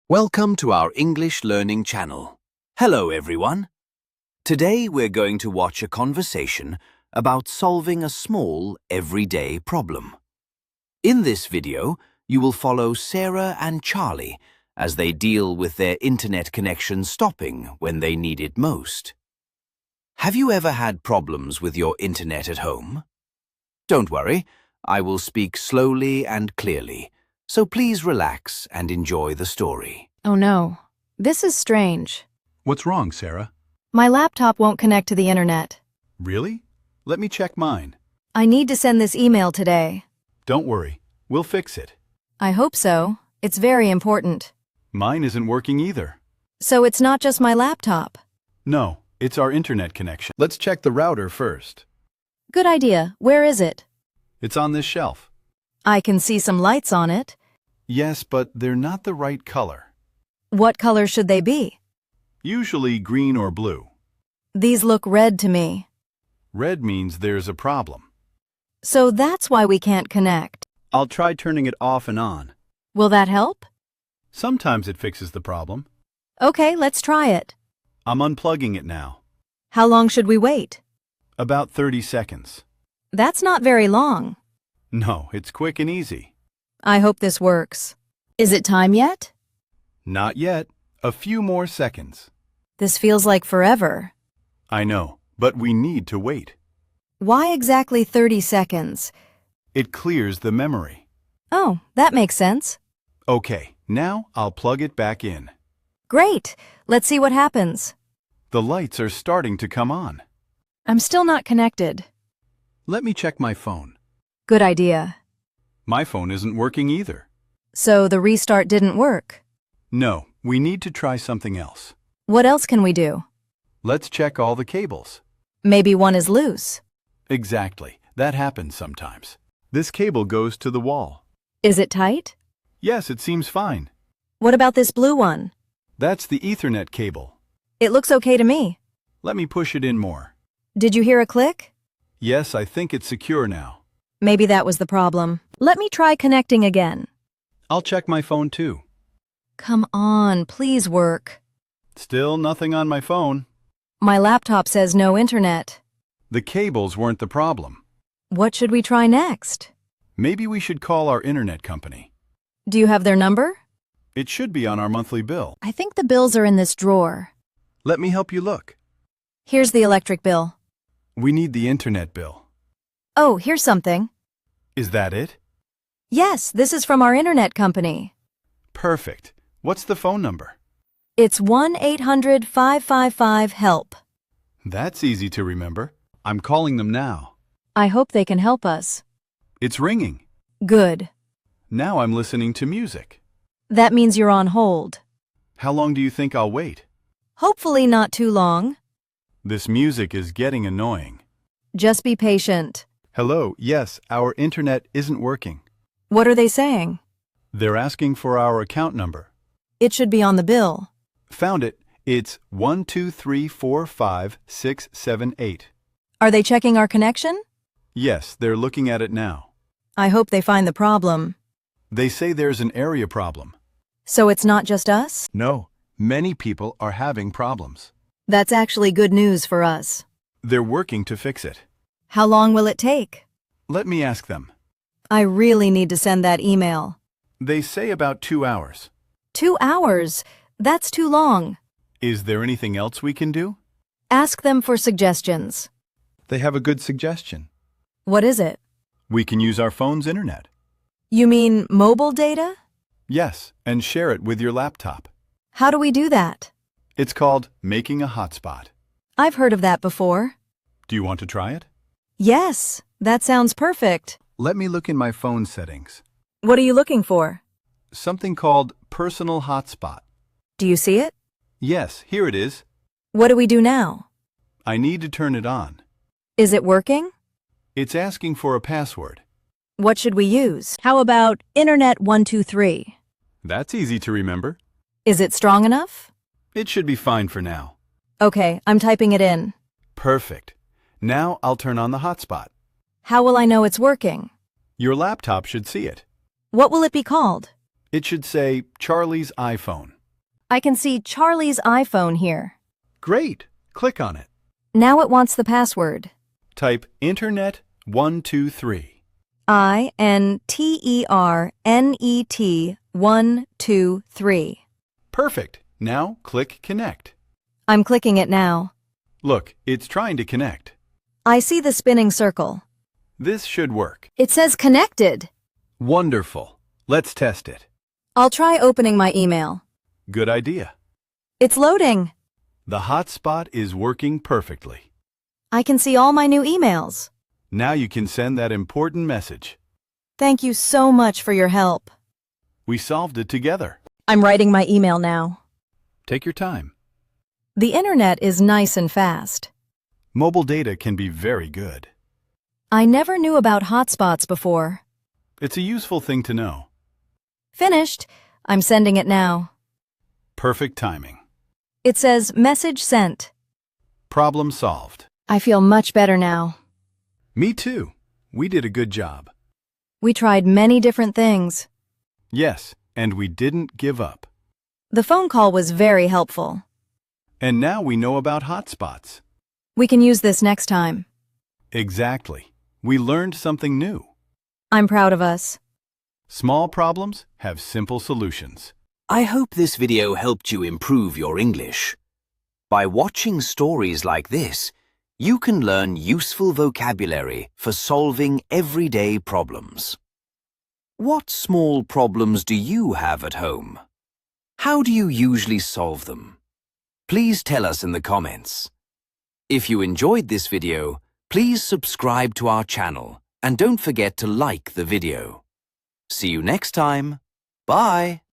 Welcome to our English learning channel. Hello everyone. Today we're going to watch a conversation about solving a small, everyday problem. In this video, you will follow Sarah and Charlie as they deal with their internet connection stopping when they need it most. Have you ever had problems with your internet at home? Don't worry, I will speak slowly and clearly, so please relax and enjoy the story. Oh no, this is strange. What's wrong, Sarah? My laptop won't connect to the internet. Really? Let me check mine. I need to send this email today. Don't worry, we'll fix it. I hope so. It's very important. Mine isn't working either. So it's not just my laptop. No, it's our internet connection. Let's check the router first. Good idea. Where is it? It's on this shelf. I can see some lights on it. Yes, but they're not the right color. What color should they be? Usually green or blue. These look red to me. Red means there's a problem. So that's why we can't connect. I'll try turning it off and on. Will that help? Sometimes it fixes the problem. Okay, let's try it. I'm unplugging it now. How long should we wait? About 30 seconds. That's not very long. No, it's quick and easy. I hope this works. Is it time yet? Not yet. A few more seconds. This feels like forever. I know, but we need to wait. Why exactly 30 seconds? It clears the memory. Oh, that makes sense. Okay, now I'll plug it back in. Great! Let's see what happens. The lights are starting to come on. I'm still not connected. Let me check my phone. Good idea. My phone isn't working either. So the restart didn't work. No, we need to try something else. What else can we do? Let's check all the cables. Maybe one is loose. Exactly. That happens sometimes. This cable goes to the wall. Is it tight? Yes, it seems fine. What about this blue one? That's the Ethernet cable. It looks okay to me. Let me push it in more. Did you hear a click? Yes, I think it's secure now. Maybe that was the problem. Let me try connecting again. I'll check my phone too. Come on, please work. Still nothing on my phone. My laptop says no internet. The cables weren't the problem. What should we try next? Maybe we should call our internet company. Do you have their number? It should be on our monthly bill. I think the bills are in this drawer. Let me help you look. Here's the electric bill. We need the internet bill. Oh, here's something. Is that it? Yes, this is from our internet company. Perfect. What's the phone number? It's 1-800-555-HELP. That's easy to remember. I'm calling them now. I hope they can help us. It's ringing. Good. Now I'm listening to music. That means you're on hold. How long do you think I'll wait? Hopefully not too long. This music is getting annoying. Just be patient. Hello, yes, our internet isn't working. What are they saying? They're asking for our account number. It should be on the bill. Found it. It's 123456778. Are they checking our connection? Yes, they're looking at it now. I hope they find the problem. They say there's an area problem. So it's not just us? No, many people are having problems. That's actually good news for us. They're working to fix it. How long will it take? Let me ask them. I really need to send that email. They say about 2 hours. 2 hours? That's too long. Is there anything else we can do? Ask them for suggestions. They have a good suggestion. What is it? We can use our phone's internet. You mean mobile data? Yes, and share it with your laptop. How do we do that? It's called making a hotspot. I've heard of that before. Do you want to try it? Yes, that sounds perfect. Let me look in my phone settings. What are you looking for? Something called personal hotspot. Do you see it? Yes, here it is. What do we do now? I need to turn it on. Is it working? It's asking for a password. What should we use? How about Internet 123? That's easy to remember. Is it strong enough? It should be fine for now. Okay, I'm typing it in. Perfect. Now I'll turn on the hotspot. How will I know it's working? Your laptop should see it. What will it be called? It should say Charlie's iPhone. I can see Charlie's iPhone here. Great! Click on it. Now it wants the password. Type Internet 123. INTERNET 123. Perfect. Now click Connect. I'm clicking it now. Look, it's trying to connect. I see the spinning circle. This should work. It says connected. Wonderful. Let's test it. I'll try opening my email. Good idea. It's loading. The hotspot is working perfectly. I can see all my new emails. Now you can send that important message. Thank you so much for your help. We solved it together. I'm writing my email now. Take your time. The internet is nice and fast. Mobile data can be very good. I never knew about hotspots before. It's a useful thing to know. Finished. I'm sending it now. Perfect timing. It says message sent. Problem solved. I feel much better now. Me too. We did a good job. We tried many different things. Yes, and we didn't give up. The phone call was very helpful. And now we know about hotspots. We can use this next time. Exactly. We learned something new. I'm proud of us. Small problems have simple solutions. I hope this video helped you improve your English. By watching stories like this, you can learn useful vocabulary for solving everyday problems. What small problems do you have at home? How do you usually solve them? Please tell us in the comments. If you enjoyed this video, please subscribe to our channel and don't forget to like the video. See you next time. Bye!